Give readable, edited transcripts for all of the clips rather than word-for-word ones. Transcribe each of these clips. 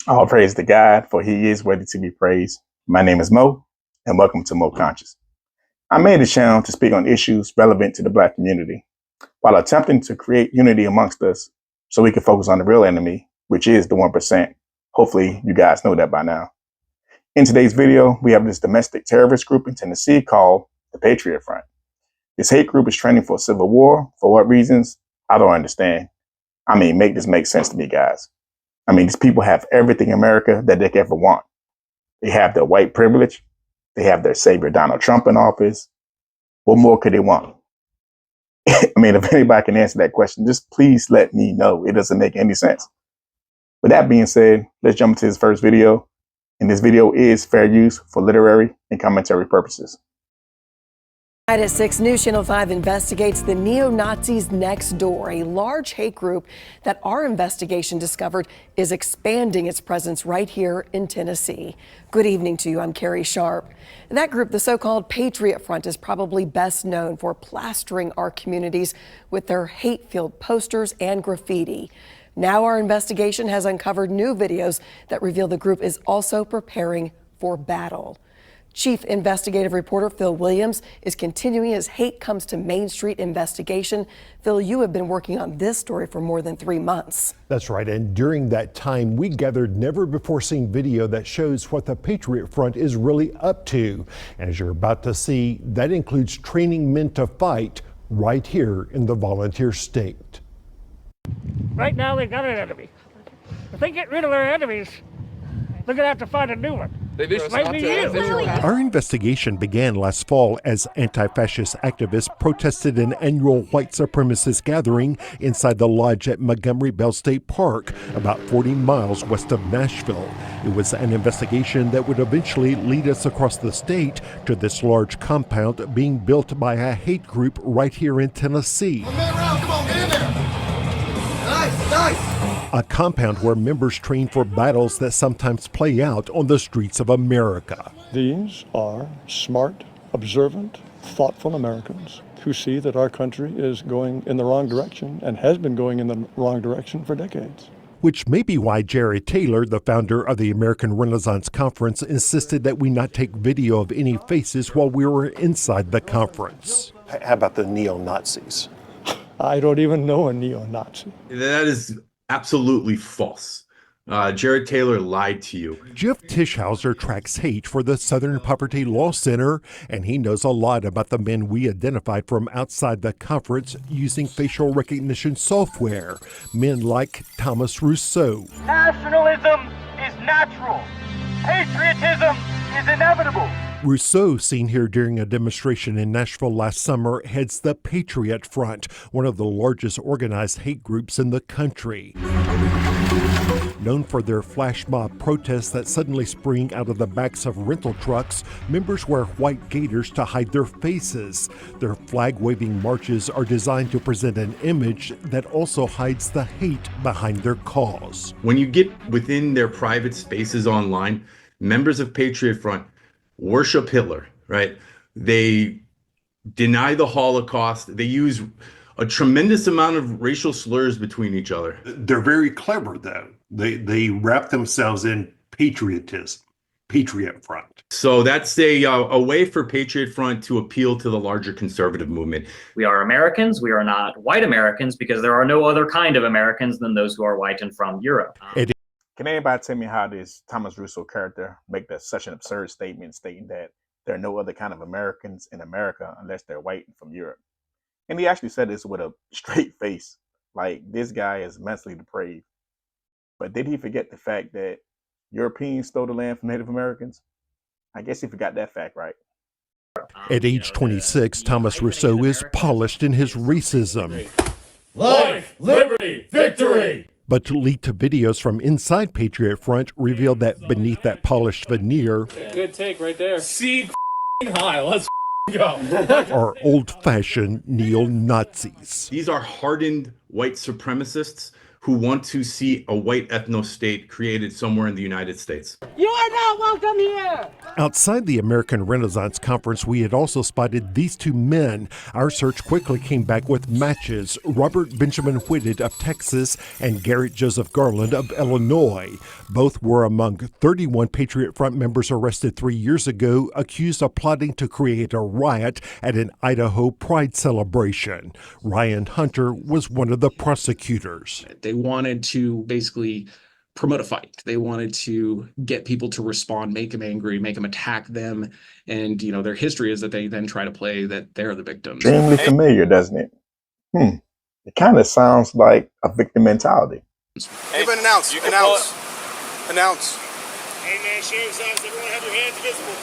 All praise to God, for he is worthy to be praised. My name is Mo, and welcome to Mo Conscious. I made this channel to speak on issues relevant to the Black community, while attempting to create unity amongst us so we can focus on the real enemy, which is the 1%. Hopefully, you guys know that by now. In today's video, we have this domestic terrorist group in Tennessee called the Patriot Front. This hate group is training for a civil war. For what reasons? I don't understand. Make this make sense to me, guys. These people have everything in America that they could ever want. They have their white privilege. They have their savior, Donald Trump, in office. What more could they want? If anybody can answer that question, just please let me know. It doesn't make any sense. With that being said, let's jump into this first video. And this video is fair use for literary and commentary purposes. At 6, News Channel 5 investigates the neo-Nazis next door, a large hate group that our investigation discovered is expanding its presence right here in Tennessee. Good evening to you. I'm Carrie Sharp. That group, the so-called Patriot Front, is probably best known for plastering our communities with their hate-filled posters and graffiti. Now our investigation has uncovered new videos that reveal the group is also preparing for battle. Chief Investigative Reporter Phil Williams is continuing his Hate Comes to Main Street investigation. Phil, you have been working on this story for more than 3 months. That's right. And during that time, we gathered never before seen video that shows what the Patriot Front is really up to. As you're about to see, that includes training men to fight right here in the volunteer state. Right now, they've got an enemy. If they get rid of their enemies, they're going to have to find a new one. This might be you. Our investigation began last fall as anti-fascist activists protested an annual white supremacist gathering inside the lodge at Montgomery Bell State Park, about 40 miles west of Nashville. It was an investigation that would eventually lead us across the state to this large compound being built by a hate group right here in Tennessee. A compound where members train for battles that sometimes play out on the streets of America. These are smart, observant, thoughtful Americans who see that our country is going in the wrong direction and has been going in the wrong direction for decades. Which may be why Jared Taylor, the founder of the American Renaissance Conference, insisted that we not take video of any faces while we were inside the conference. How about the neo-Nazis? I don't even know a neo-Nazi. That is absolutely false. Jared Taylor lied to you. Jeff Tischhauser tracks hate for the Southern Poverty Law Center, and he knows a lot about the men we identified from outside the conference using facial recognition software. Men like Thomas Rousseau. Nationalism is natural. Patriotism is inevitable. Rousseau, seen here during a demonstration in Nashville last summer, heads the Patriot Front, one of the largest organized hate groups in the country. Known for their flash mob protests that suddenly spring out of the backs of rental trucks, members wear white gaiters to hide their faces. Their flag-waving marches are designed to present an image that also hides the hate behind their cause. When you get within their private spaces online, members of Patriot Front worship Hitler, right? They deny the Holocaust. They use a tremendous amount of racial slurs between each other. They're very clever, though. They wrap themselves in patriotism, Patriot Front. So that's a way for Patriot Front to appeal to the larger conservative movement. We are Americans. We are not white Americans because there are no other kind of Americans than those who are white and from Europe. Can anybody tell me how this Thomas Rousseau character make such an absurd statement stating that there are no other kind of Americans in America unless they're white and from Europe? And he actually said this with a straight face, like this guy is mentally depraved. But did he forget the fact that Europeans stole the land from Native Americans? I guess he forgot that fact, right? At age 26, Thomas Rousseau is polished in his racism. Life, liberty, victory! But leaked videos from inside Patriot Front revealed that beneath that polished veneer Good take right there. See high, let's go. are old-fashioned neo-Nazis. These are hardened white supremacists who want to see a white ethno-state created somewhere in the United States. You are not welcome here! Outside the American Renaissance Conference, we had also spotted these two men. Our search quickly came back with matches: Robert Benjamin Whitted of Texas and Garrett Joseph Garland of Illinois. Both were among 31 Patriot Front members arrested 3 years ago, accused of plotting to create a riot at an Idaho Pride celebration. Ryan Hunter was one of the prosecutors. They wanted to basically promote a fight. They wanted to get people to respond, make them angry, make them attack them. And, their history is that they then try to play that they're the victims. Extremely familiar, doesn't it? It kind of sounds like a victim mentality. Everybody announce. You can announce. Amen. Sheriff's Office, everyone have your hands visible.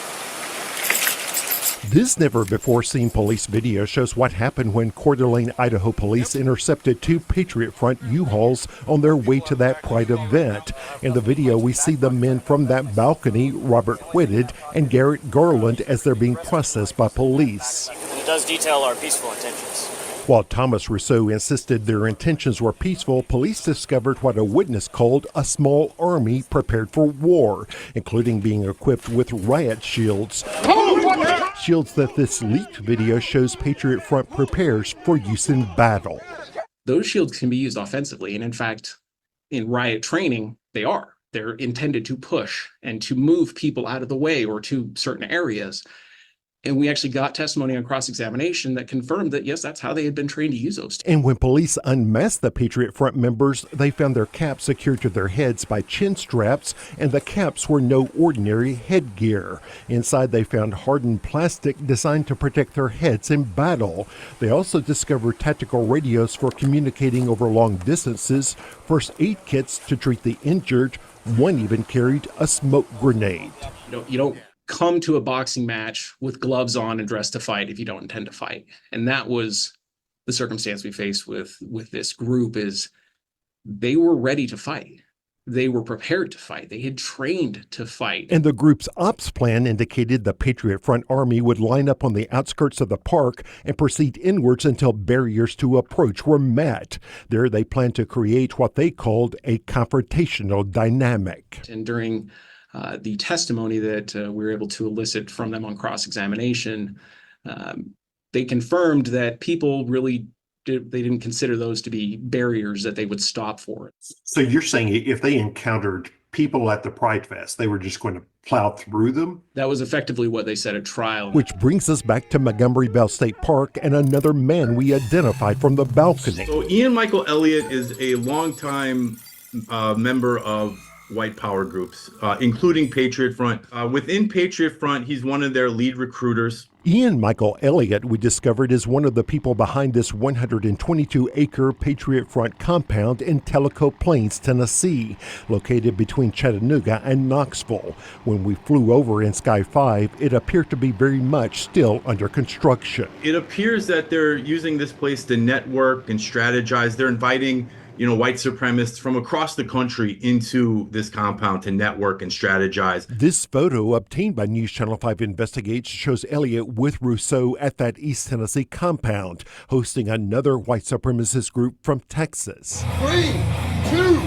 This never-before-seen police video shows what happened when Coeur d'Alene, Idaho police intercepted 2 Patriot Front U-Hauls on their way to that Pride event. In the video, we see the men from that balcony, Robert Whitted and Garrett Garland, as they're being processed by police. And it does detail our peaceful intentions. While Thomas Rousseau insisted their intentions were peaceful, police discovered what a witness called a small army prepared for war, including being equipped with riot shields. Shields that this leaked video shows Patriot Front prepares for use in battle. Those shields can be used offensively. And in fact, in riot training, they are. They're intended to push and to move people out of the way or to certain areas. And we actually got testimony on cross-examination that confirmed that, yes, that's how they had been trained to use those. And when police unmasked the Patriot Front members, they found their caps secured to their heads by chin straps, and the caps were no ordinary headgear. Inside, they found hardened plastic designed to protect their heads in battle. They also discovered tactical radios for communicating over long distances, first aid kits to treat the injured. One even carried a smoke grenade. You don't come to a boxing match with gloves on and dressed to fight if you don't intend to fight. And that was the circumstance we faced with this group. Is they were ready to fight. They were prepared to fight. They had trained to fight. And the group's ops plan indicated the Patriot Front Army would line up on the outskirts of the park and proceed inwards until barriers to approach were met. There they planned to create what they called a confrontational dynamic. And during the testimony that we were able to elicit from them on cross-examination, they confirmed that people really they didn't consider those to be barriers that they would stop for. So you're saying if they encountered people at the Pride Fest, they were just going to plow through them? That was effectively what they said at trial. Which brings us back to Montgomery Bell State Park and another man we identified from the balcony. So Ian Michael Elliott is a longtime member of white power groups, including Patriot Front. Within Patriot Front, he's one of their lead recruiters. Ian Michael Elliott, we discovered, is one of the people behind this 122-acre Patriot Front compound in Tellico Plains, Tennessee, located between Chattanooga and Knoxville. When we flew over in Sky 5, it appeared to be very much still under construction. It appears that they're using this place to network and strategize. They're inviting white supremacists from across the country into this compound to network and strategize. This photo, obtained by News Channel 5 Investigates, shows Elliott with Rousseau at that East Tennessee compound, hosting another white supremacist group from Texas. 3, 2,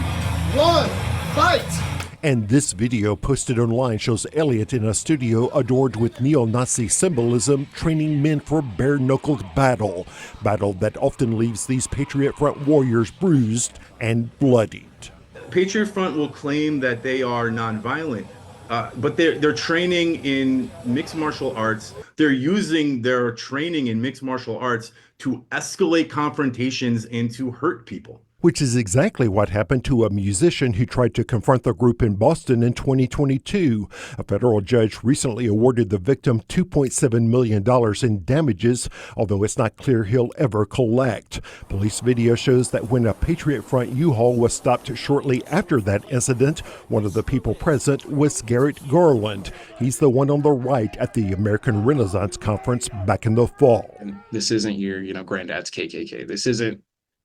1, fight! And this video posted online shows Elliott in a studio adored with neo-Nazi symbolism, training men for bare-knuckled battle that often leaves these Patriot Front warriors bruised and bloodied. Patriot Front will claim that they are nonviolent, but they're training in mixed martial arts. They're using their training in mixed martial arts to escalate confrontations and to hurt people. Which is exactly what happened to a musician who tried to confront the group in Boston in 2022. A federal judge recently awarded the victim $2.7 million in damages, although it's not clear he'll ever collect. Police video shows that when a Patriot Front U-Haul was stopped shortly after that incident, one of the people present was Garrett Garland. He's the one on the right at the American Renaissance Conference back in the fall. And this isn't your, granddad's KKK. This isn't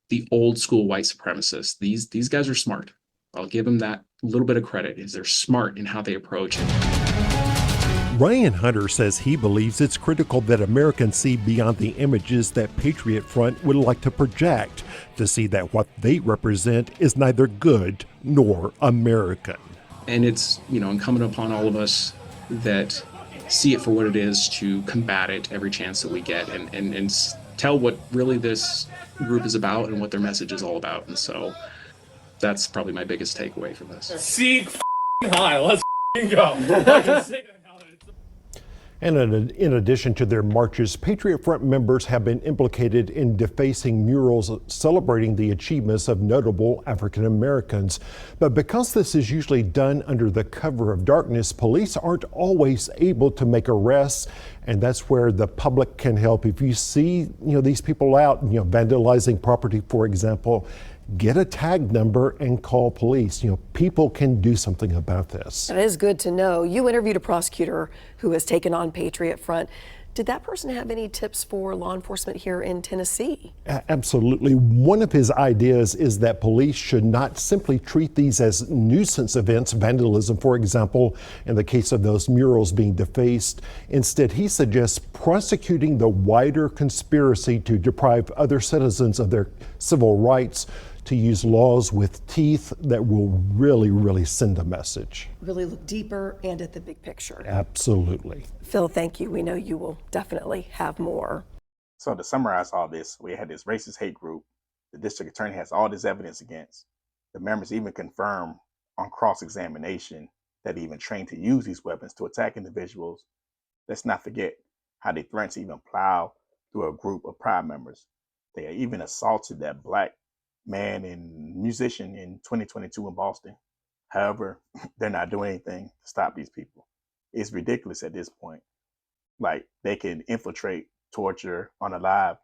the old school white supremacists. These guys are smart. I'll give them that little bit of credit, is they're smart in how they approach it. Ryan Hunter says he believes it's critical that Americans see beyond the images that Patriot Front would like to project, to see that what they represent is neither good nor American. And it's, incumbent upon all of us that see it for what it is to combat it every chance that we get and tell what really this group is about and what their message is all about. And so that's probably my biggest takeaway from this. Sieg Heil, let's go. And in addition to their marches, Patriot Front members have been implicated in defacing murals celebrating the achievements of notable African Americans. But because this is usually done under the cover of darkness, police aren't always able to make arrests. And that's where the public can help. If you see, these people out, vandalizing property, for example, get a tag number and call police. People can do something about this. That is good to know. You interviewed a prosecutor who has taken on Patriot Front. Did that person have any tips for law enforcement here in Tennessee? Absolutely. One of his ideas is that police should not simply treat these as nuisance events, vandalism, for example, in the case of those murals being defaced. Instead, he suggests prosecuting the wider conspiracy to deprive other citizens of their civil rights, to use laws with teeth that will really send a message. Really look deeper and at the big picture. Absolutely. Phil, thank you. We know you will definitely have more. So to summarize all this, we had this racist hate group. The district attorney has all this evidence against. The members even confirm on cross-examination that he even trained to use these weapons to attack individuals. Let's not forget how they threatened to even plow through a group of Pride members. They even assaulted that black man and musician in 2022 in Boston. However, they're not doing anything to stop these people. It's ridiculous at this point. Like, they can infiltrate, torture, unalive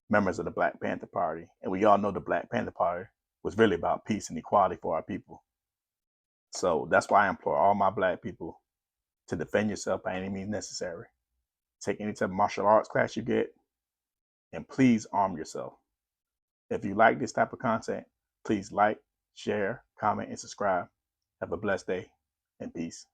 members of the Black Panther Party. And we all know the Black Panther Party was really about peace and equality for our people. So that's why I implore all my Black people to defend yourself by any means necessary. Take any type of martial arts class you get, and please arm yourself. If you like this type of content, please like, share, comment, and subscribe. Have a blessed day and peace.